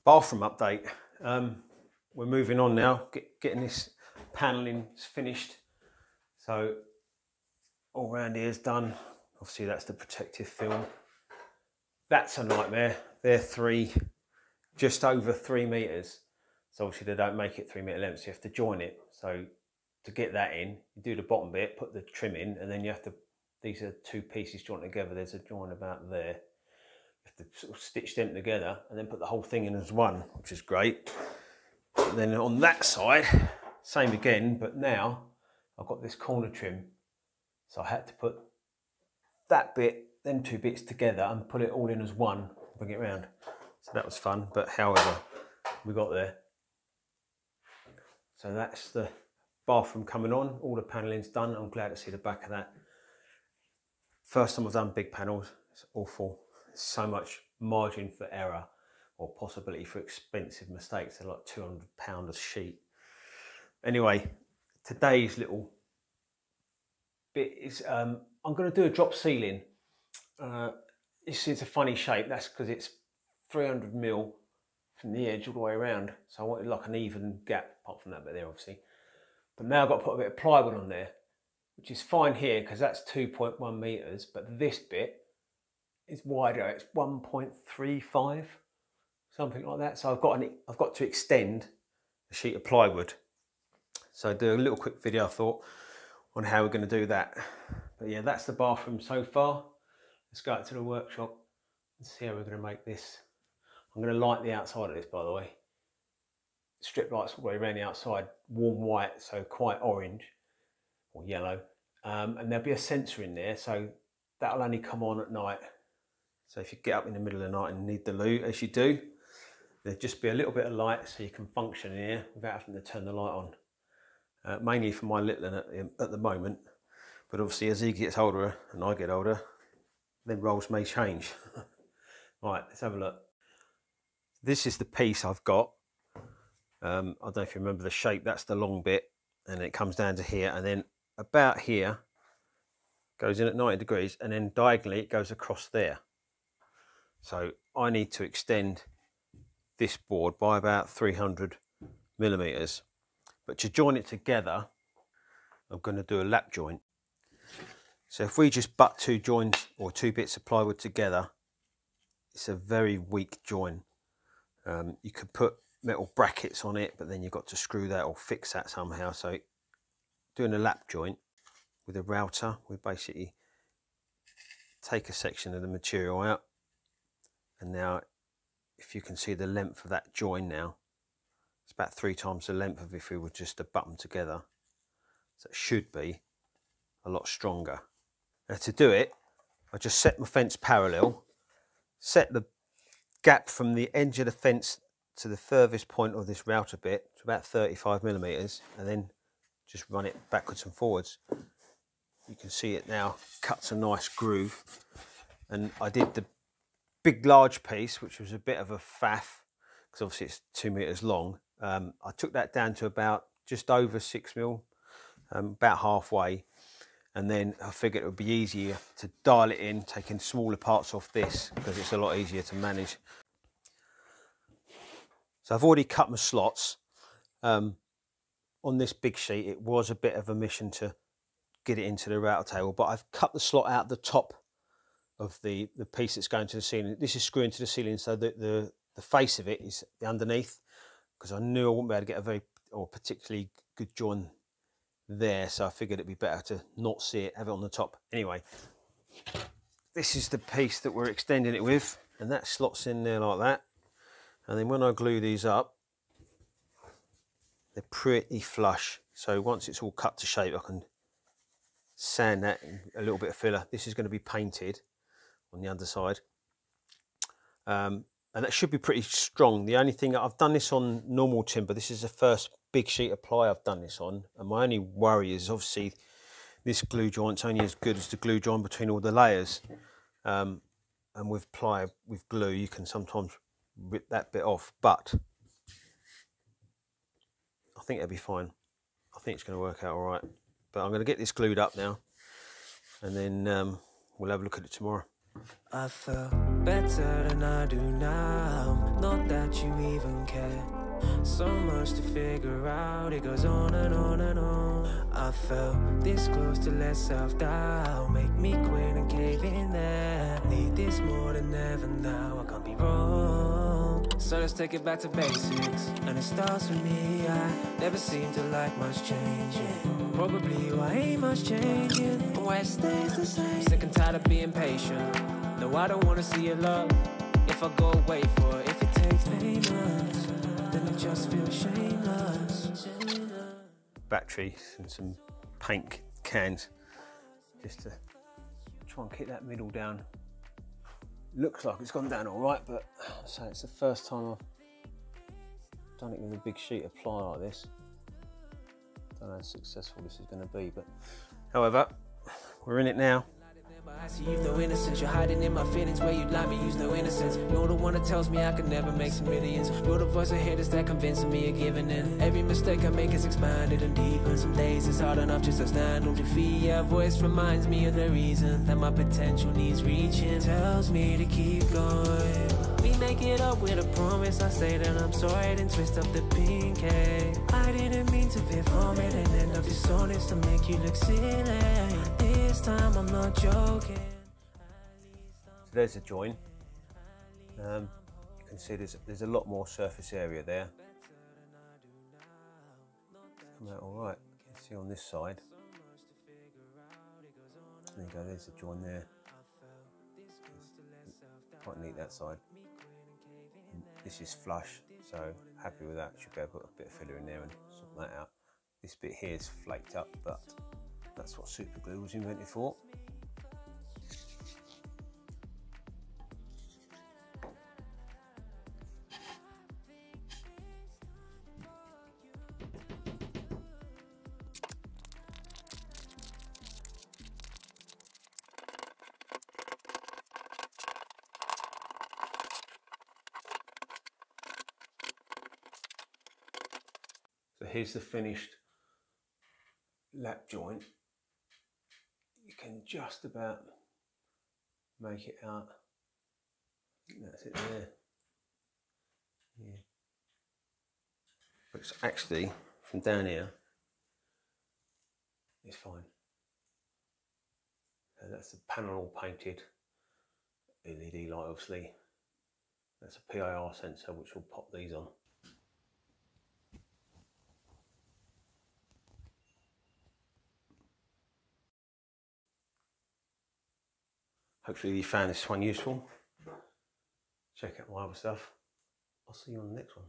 Bathroom update. We're moving on now, getting this panelling finished. So all round here is done. Obviously that's the protective film. That's a nightmare. They're just over 3 meters. So obviously they don't make it 3 meter length, so you have to join it. So to get that in, you do the bottom bit, put the trim in, and then you have to, these are two pieces joined together. There's a join about there. You have to sort of stitch them together and then put the whole thing in as one, which is great. And then on that side, same again, but now I've got this corner trim. So I had to put that bit, them two bits together and put it all in as one, bring it round. So that was fun, but however, we got there. So that's the bathroom coming on, all the panelling's done. I'm glad to see the back of that. First time I've done big panels, it's awful. There's so much margin for error or possibility for expensive mistakes. They're like £200 a sheet. Anyway, today's little bit is, I'm going to do a drop ceiling. It's a funny shape. That's because it's 300mm from the edge all the way around. So I wanted like an even gap, apart from that bit there obviously. But now I've got to put a bit of plywood on there, which is fine here because that's 2.1 meters, but this bit is wider. It's 1.35, something like that. So I've got to extend a sheet of plywood. So I'll do a little quick video, I thought, on how we're going to do that. But yeah, that's the bathroom so far. Let's go out to the workshop and see how we're going to make this. I'm going to light the outside of this, by the way. Strip lights all the way around the outside, warm white, so quite orange or yellow. And there'll be a sensor in there, so that'll only come on at night. So if you get up in the middle of the night and need the loo, as you do, there'll just be a little bit of light so you can function in here without having to turn the light on. Mainly for my little one at the moment, but obviously as he gets older and I get older, then roles may change. Right, let's have a look. This is the piece I've got. I don't know if you remember the shape, that's the long bit, and it comes down to here, and then about here, goes in at 90 degrees, and then diagonally it goes across there. So I need to extend this board by about 300mm. But to join it together, I'm going to do a lap joint. So if we just butt two joints or two bits of plywood together, it's a very weak join. You could put metal brackets on it, but then you've got to screw that or fix that somehow. So doing a lap joint with a router, we basically take a section of the material out. And now, if you can see the length of that join now, it's about 3 times the length of if we were just to butt them together. So it should be a lot stronger. Now to do it, I just set my fence parallel, set the gap from the edge of the fence to the furthest point of this router bit to about 35mm, and then just run it backwards and forwards. You can see it now cuts a nice groove. And I did the big large piece, which was a bit of a faff because obviously it's 2 meters long. I took that down to about just over 6mm, about halfway, and then I figured it would be easier to dial it in, taking smaller parts off this because it's a lot easier to manage. So I've already cut my slots. On this big sheet, it was a bit of a mission to get it into the router table, but I've cut the slot out the top of the piece that's going to the ceiling. This is screwing to the ceiling, so that the face of it is underneath, because I knew I wouldn't be able to get a very or particularly good join there, so I figured it'd be better to not see it, have it on the top. Anyway, this is the piece that we're extending it with, and that slots in there like that. And then when I glue these up, they're pretty flush. So once it's all cut to shape, I can sand that in a little bit of filler. This is going to be painted on the underside. And that should be pretty strong. The only thing, I've done this on normal timber. This is the first big sheet of ply I've done this on. And my only worry is obviously this glue joint's only as good as the glue joint between all the layers. And with ply, with glue, you can sometimes rip that bit off, but I think it'll be fine. I think it's going to work out all right. But I'm going to get this glued up now, and then we'll have a look at it tomorrow. I felt better than I do now. Not that you even care. So much to figure out. It goes on and on and on. I felt this close to let self-doubt make me quit and cave in there. Need this more than ever now. I can't be wrong. So let's take it back to basics. And it starts with me. I never seem to like much changing. Probably why ain't much changing. Why it stays the same. Sick and tired of being patient. No, I don't wanna see your love. If I go away for it, if it takes payments, then it just feels shameless. Batteries and some paint cans, just to try and keep that middle down. Looks like it's gone down all right, but so it's the first time I've done it with a big sheet of ply like this. Don't know how successful this is going to be, but however, we're in it now. I see you've no innocence, you're hiding in my feelings where you'd like me, use no innocence. You're the one that tells me I could never make some millions. You're the voice I hear that's that convincing me of giving in. Every mistake I make is expanded and deepened. Some days it's hard enough just to stand on defeat. Yeah, voice reminds me of the reason that my potential needs reaching. Tells me to keep going. We make it up with a promise. I say that I'm sorry, then twist up the pink hair. I didn't mean to veer from it and end up dishonest to make you look silly. This time I'm not joking. So there's the join. You can see there's a lot more surface area there. Come out all right. You can see on this side. There you go. There's the join there. It's quite neat that side. And this is flush, so happy with that. Should be able to put a bit of filler in there and sort that out. This bit here is flaked up, but that's what super glue was invented for. So here's the finished lap joint. You can just about make it out. That's it there. Yeah. But it's actually, from down here, it's fine. So that's the panel all painted. LED light obviously. That's a PIR sensor which will pop these on. Hopefully you found this one useful. Check out my other stuff. I'll see you on the next one.